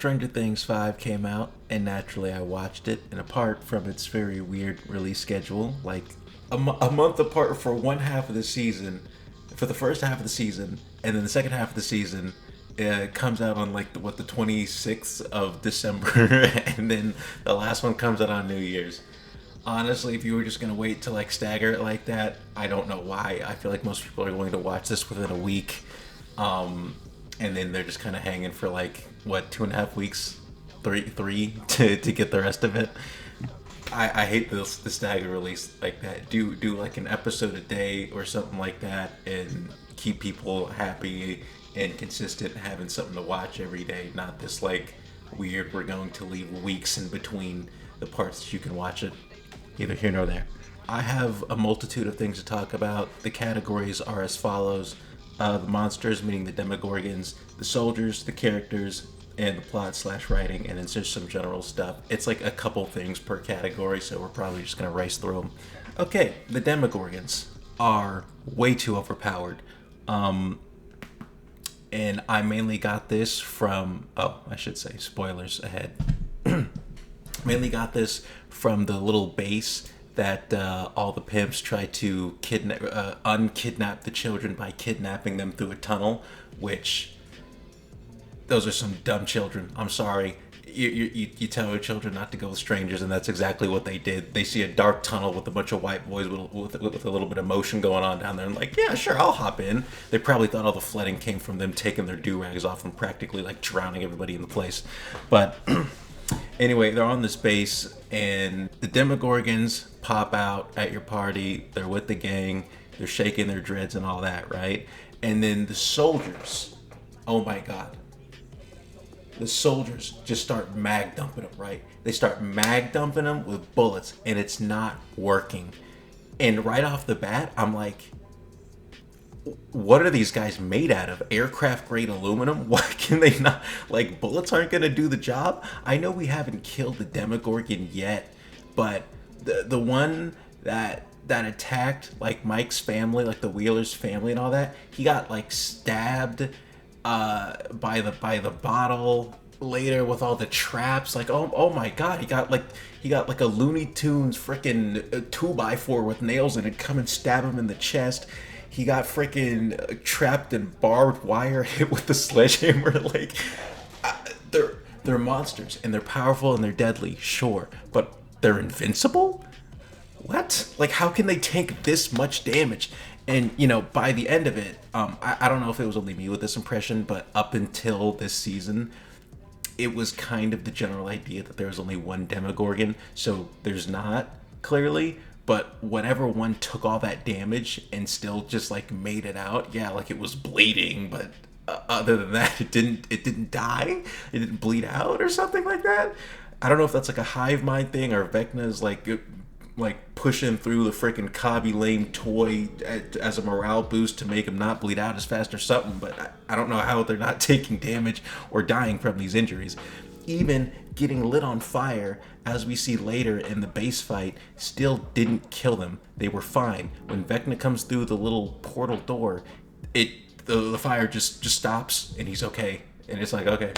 Stranger Things 5 came out, and naturally I watched it. And apart from its very weird release schedule, like a month apart for one half of the season, for the first half of the season, and then the second half of the season, comes out on like the 26th of December, and then the last one comes out on New Year's. Honestly, if you were just gonna wait to like stagger it like that, I don't know why. I feel like most people are going to watch this within a week. And then they're just kind of hanging for like what 2.5 weeks, three to get the rest of it. I hate the stagger release like that. Do like an episode a day or something like that, and keep people happy and consistent, having something to watch every day. Not this like weird. We're going to leave weeks in between the parts that you can watch it. Neither here nor there. I have a multitude of things to talk about. The categories are as follows. The monsters, meaning the Demogorgons, the soldiers, the characters, and the plot/writing, and then just some general stuff. It's like a couple things per category, so we're probably just going to race through them. Okay, the Demogorgons are way too overpowered. And I mainly got this from, I should say, spoilers ahead. Mainly got this from the little base that all the pimps try to unkidnap the children by kidnapping them through a tunnel, which those are some dumb children. I'm sorry. You tell your children not to go with strangers, and that's exactly what they did. They see a dark tunnel with a bunch of white boys with a little bit of motion going on down there, and like, yeah, sure, I'll hop in. They probably thought all the flooding came from them taking their do-rags off and practically like drowning everybody in the place. But anyway, they're on this base, and the Demogorgons pop out at your party. They're with the gang. They're shaking their dreads and all that, right? And then the soldiers, oh my god. The soldiers just start mag dumping them, right? They start mag dumping them with bullets, and it's not working. And right off the bat, I'm like, what are these guys made out of? Aircraft grade aluminum? Why can they not? Like, bullets aren't going to do the job? I know we haven't killed the Demogorgon yet, but the one that attacked like Mike's family, like the Wheeler's family and all that, he got like stabbed by the bottle later with all the traps. Like, oh my god, he got like a Looney Tunes freaking 2x4 with nails in it come and stab him in the chest. He got freaking trapped in barbed wire, hit with the sledgehammer. Like, they're monsters, and they're powerful and they're deadly, sure, but they're invincible? What? Like, how can they take this much damage? And, you know, by the end of it, I don't know if it was only me with this impression, but up until this season, it was kind of the general idea that there was only one Demogorgon. So there's not, clearly, but whatever one took all that damage and still just, like, made it out, yeah, like, it was bleeding, but other than that, it didn't die? It didn't bleed out or something like that? I don't know if that's, like, a hive mind thing, or Vecna's, like pushing through the freaking Cobby lame toy as a morale boost to make him not bleed out as fast or something, but I don't know how they're not taking damage or dying from these injuries. Even getting lit on fire, as we see later in the base fight, still didn't kill them. They were fine. When Vecna comes through the little portal door, the fire just stops and he's okay. And it's like, okay,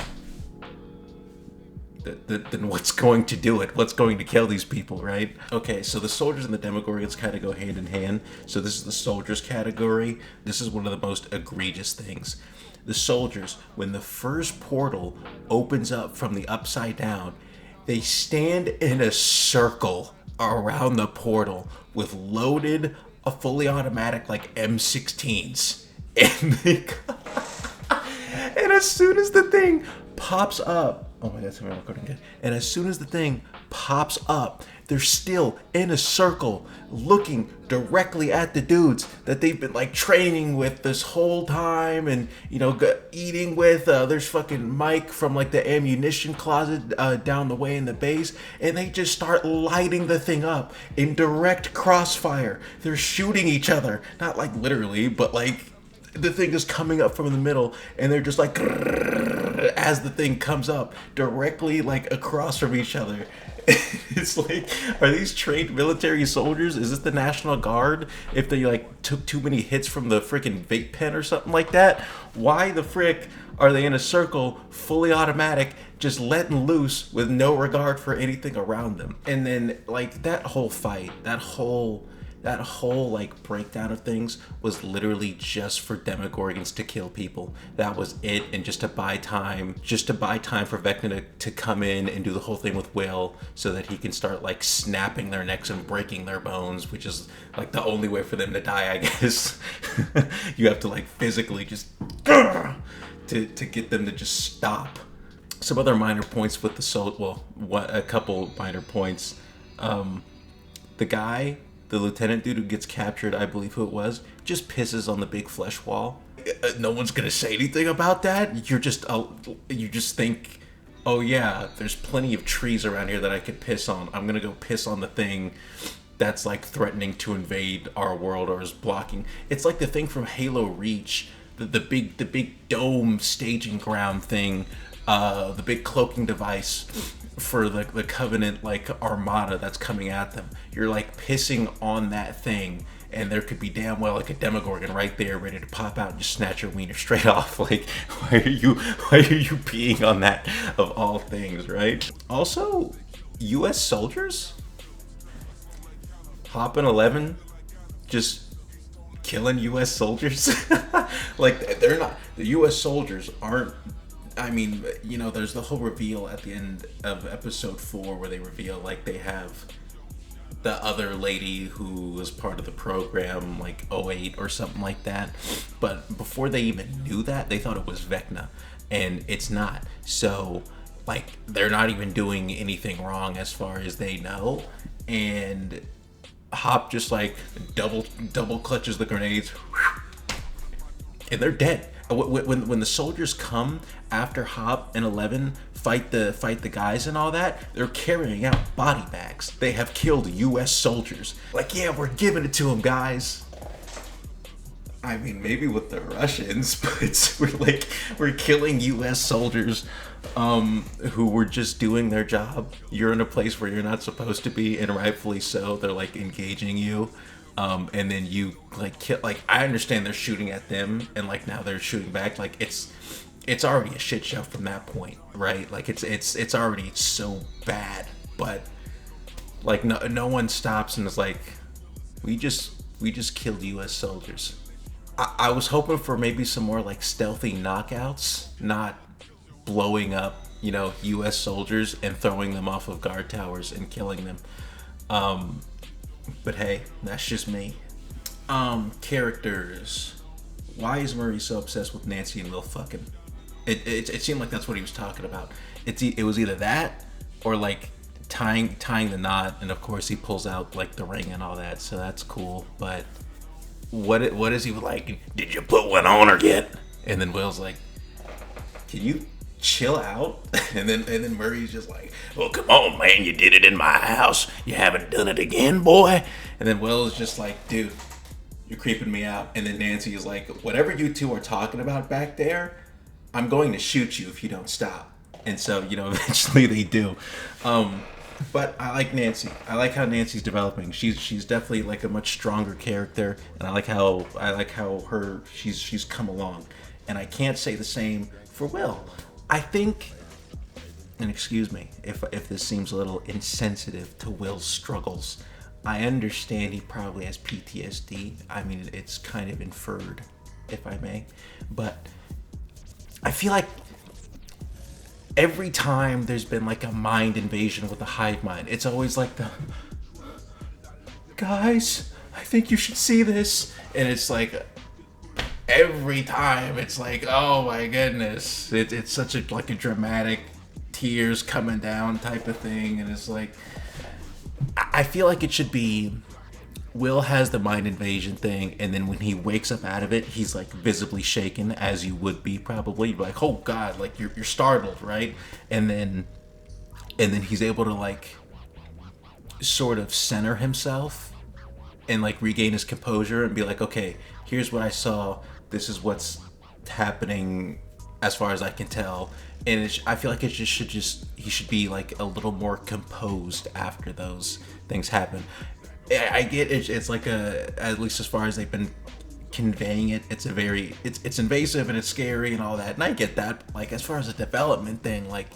then what's going to do it? What's going to kill these people, right? Okay, so the soldiers and the Demogorgons kind of go hand in hand. So this is the soldiers category. This is one of the most egregious things. The soldiers, when the first portal opens up from the upside down, they stand in a circle around the portal with loaded, fully automatic like M16s. And as soon as the thing pops up, oh my god, I'm recording again. And as soon as the thing pops up, they're still in a circle looking directly at the dudes that they've been like training with this whole time and, you know, eating with. There's fucking Mike from like the ammunition closet down the way in the base, and they just start lighting the thing up in direct crossfire. They're shooting each other, not like literally, but like the thing is coming up from the middle, and they're just like as the thing comes up directly like across from each other. It's like, are these trained military soldiers? Is this the National Guard? If they like took too many hits from the freaking vape pen or something like that, why the frick are they in a circle, fully automatic, just letting loose with no regard for anything around them. And then like that whole fight, that whole like breakdown of things was literally just for Demogorgons to kill people. That was it, and just to buy time for Vecna to come in and do the whole thing with Will, so that he can start like snapping their necks and breaking their bones, which is like the only way for them to die, I guess. You have to like physically just to get them to just stop. Some other minor points with a couple minor points. The lieutenant dude who gets captured, I believe who it was, just pisses on the big flesh wall. No one's gonna say anything about that. You just think, oh yeah, there's plenty of trees around here that I could piss on. I'm gonna go piss on the thing that's like threatening to invade our world or is blocking. It's like the thing from Halo Reach, the big dome staging ground thing, the big cloaking device for the Covenant like armada that's coming at them. You're like pissing on that thing, and there could be damn well like a Demogorgon right there ready to pop out and just snatch your wiener straight off. Like, why are you peeing on that of all things, right? Also, US soldiers, Hop and 11 just killing US soldiers. Like, they're not, the US soldiers aren't, I mean, you know, there's the whole reveal at the end of episode 4 where they reveal like they have the other lady who was part of the program, like 08 or something like that. But before they even knew that, they thought it was Vecna, and it's not. So like they're not even doing anything wrong as far as they know. And Hop just like double clutches the grenades, and they're dead. When the soldiers come after Hop and 11 fight the guys and all that, they're carrying out body bags. They have killed US soldiers. Like, yeah, we're giving it to them, guys. I mean, maybe with the Russians, but we're killing US soldiers who were just doing their job. You're in a place where you're not supposed to be, and rightfully so. They're like engaging you. And then you like kill, like, I understand they're shooting at them and like now they're shooting back. Like it's already a shit show from that point, right? Like it's already so bad, but like no one stops and is like, we just killed US soldiers. I was hoping for maybe some more like stealthy knockouts, not blowing up, you know, US soldiers and throwing them off of guard towers and killing them. But hey, that's just me. Characters. Why is Murray so obsessed with Nancy and Will fucking? It seemed like that's what he was talking about. It was either that or like tying the knot, and of course he pulls out like the ring and all that, so that's cool. But what is he like? Did you put one on her yet? And then Will's like, can you chill out? And then Murray's just like, oh, come on, man, you did it in my house, you haven't done it again, boy. And then Will is just like, dude, you're creeping me out. And then Nancy is like, whatever you two are talking about back there, I'm going to shoot you if you don't stop. And so, you know, eventually they do. But I like Nancy. I like how Nancy's developing. She's definitely like a much stronger character, and I like how she's come along. And I can't say the same for Will. I think, and excuse me if this seems a little insensitive to Will's struggles, I understand he probably has PTSD. I mean, it's kind of inferred, if I may. But I feel like every time there's been like a mind invasion with a hive mind, it's always like the, guys, I think you should see this. And it's like, every time it's like, oh my goodness, it's such a dramatic tears coming down type of thing. And it's like, I feel like it should be Will has the mind invasion thing, and then when he wakes up out of it, he's like visibly shaken, as you would be probably. You'd be like, oh god, like you're startled, right? And then he's able to like sort of center himself and like regain his composure and be like, okay, here's what I saw, this is what's happening as far as I can tell. And I feel like he should be like a little more composed after those things happen. I get it, it's like at least as far as they've been conveying it, it's invasive and it's scary and all that, and I get that. Like as far as a development thing, like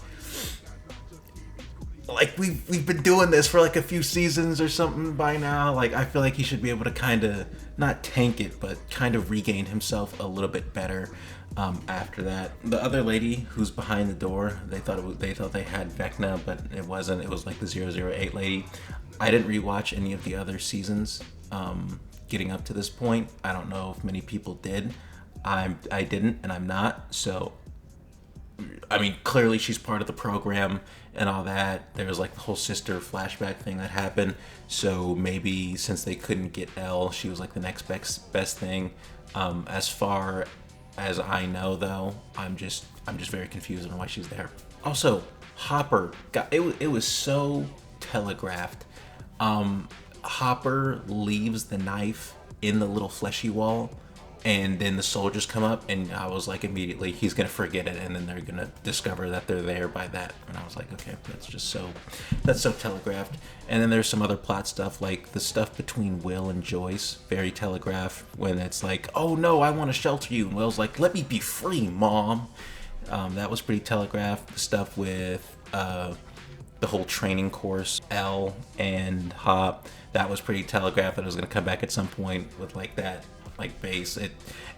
like we've been doing this for like a few seasons or something by now. Like I feel like he should be able to kind of not tank it, but kind of regain himself a little bit better. After that, the other lady who's behind the door, they thought they had Vecna, but it wasn't. It was like the 008 lady. I didn't rewatch any of the other seasons. Getting up to this point, I don't know if many people did. I didn't, and I'm not. So I mean, clearly she's part of the program and all that. There was like the whole sister flashback thing that happened. So maybe since they couldn't get Elle, she was like the next best thing. As far as I know, though, I'm just very confused on why she's there. Also, Hopper got it was so telegraphed. Hopper leaves the knife in the little fleshy wall, and then the soldiers come up, and I was like, immediately he's gonna forget it, and then they're gonna discover that they're there by that, and I was like, okay, that's so telegraphed. And then there's some other plot stuff, like the stuff between Will and Joyce, very telegraphed, when it's like, oh no, I want to shelter you, and Will's like, let me be free, mom. That was pretty telegraphed. The stuff with the whole training course, Elle and Hop, that was pretty telegraphed that it was going to come back at some point with like that like base.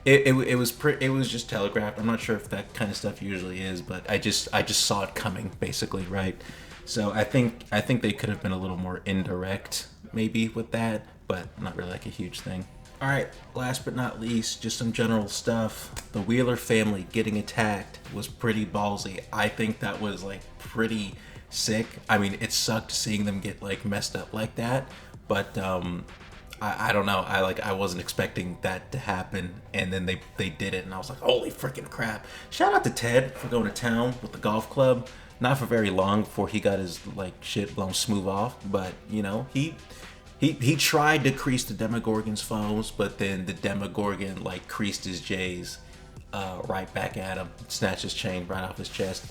It was just telegraphed. I'm not sure if that kind of stuff usually is, but I just saw it coming, basically, right? So I think they could have been a little more indirect maybe with that, but not really like a huge thing. All right, last but not least, just some general stuff. The Wheeler family getting attacked was pretty ballsy. I think that was like pretty sick. I mean, it sucked seeing them get like messed up like that, but I don't know. I wasn't expecting that to happen, and then they did it, and I was like, holy freaking crap! Shout out to Ted for going to town with the golf club. Not for very long before he got his like shit blown smooth off, but you know he tried to crease the Demogorgon's foes, but then the Demogorgon like creased his J's right back at him, snatched his chain right off his chest.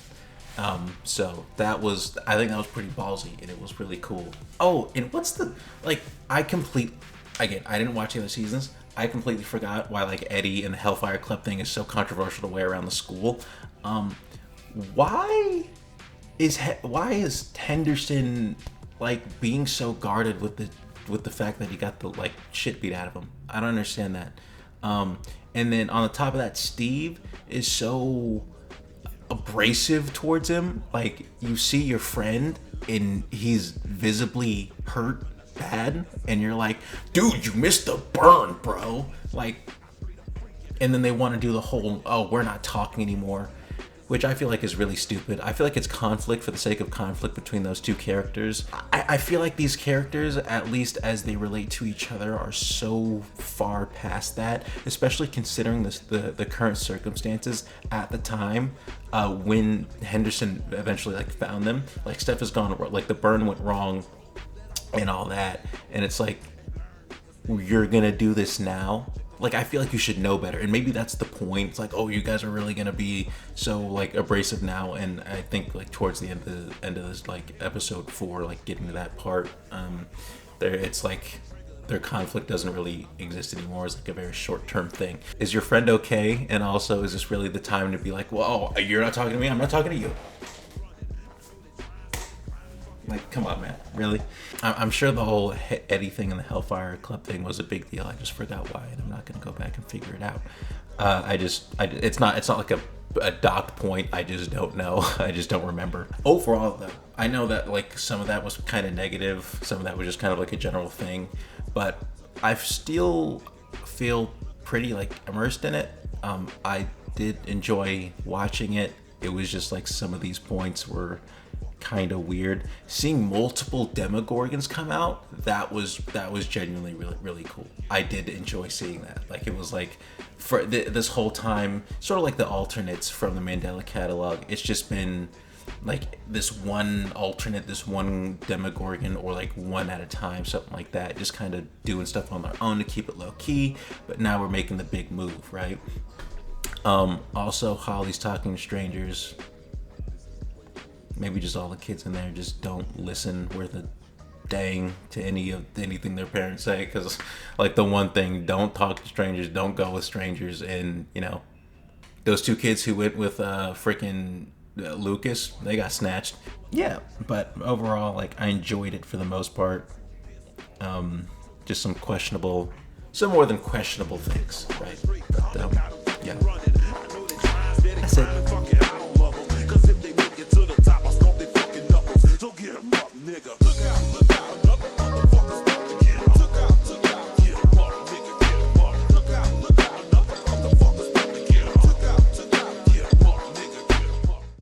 So I think that was pretty ballsy, and it was really cool. Oh, and what's the like? I didn't watch the other seasons. I completely forgot why like Eddie and the Hellfire Club thing is so controversial to wear around the school. Why is Henderson like being so guarded with the fact that he got the like shit beat out of him? I don't understand that. And then on the top of that, Steve is so abrasive towards him. Like, you see your friend and he's visibly hurt bad, and you're like, dude, you missed the burn, bro. Like, and then they want to do the whole, oh, we're not talking anymore, which I feel like is really stupid. I feel like it's conflict for the sake of conflict between those two characters. I feel like these characters, at least as they relate to each other, are so far past that, especially considering the current circumstances at the time when Henderson eventually like found them. Like, stuff has gone, like the burn went wrong and all that, and it's like, you're gonna do this now? Like, I feel like you should know better, and maybe that's the point. It's like, oh, you guys are really gonna be so like abrasive now, and I think like towards the end of this like episode 4, like getting to that part, it's like their conflict doesn't really exist anymore. It's like a very short-term thing. Is your friend okay? And also, is this really the time to be like, well, oh, you're not talking to me, I'm not talking to you? Like, come on, man, really? I'm sure the whole Eddie thing and the Hellfire Club thing was a big deal. I just forgot why, and I'm not gonna go back and figure it out. It's not like a docked point. I just don't know. I just don't remember. Overall, though, I know that like some of that was kind of negative. Some of that was just kind of like a general thing, but I still feel pretty like immersed in it. I did enjoy watching it. It was just like some of these points were kind of weird. Seeing multiple Demogorgons come out, that was genuinely really cool. I did enjoy seeing that. Like, it was like for this whole time, sort of like the alternates from the Mandela catalog. It's just been like this one alternate, this one Demogorgon, or like one at a time, something like that, just kind of doing stuff on their own to keep it low key. But now we're making the big move, right? Also, Holly's talking to strangers. Maybe just all the kids in there just don't listen worth a dang to anything their parents say, because like the one thing, don't talk to strangers, don't go with strangers. And you know, those two kids who went with freaking Lucas, they got snatched. Yeah, but overall, like, I enjoyed it for the most part. Just some more than questionable things, right? But yeah, that's it.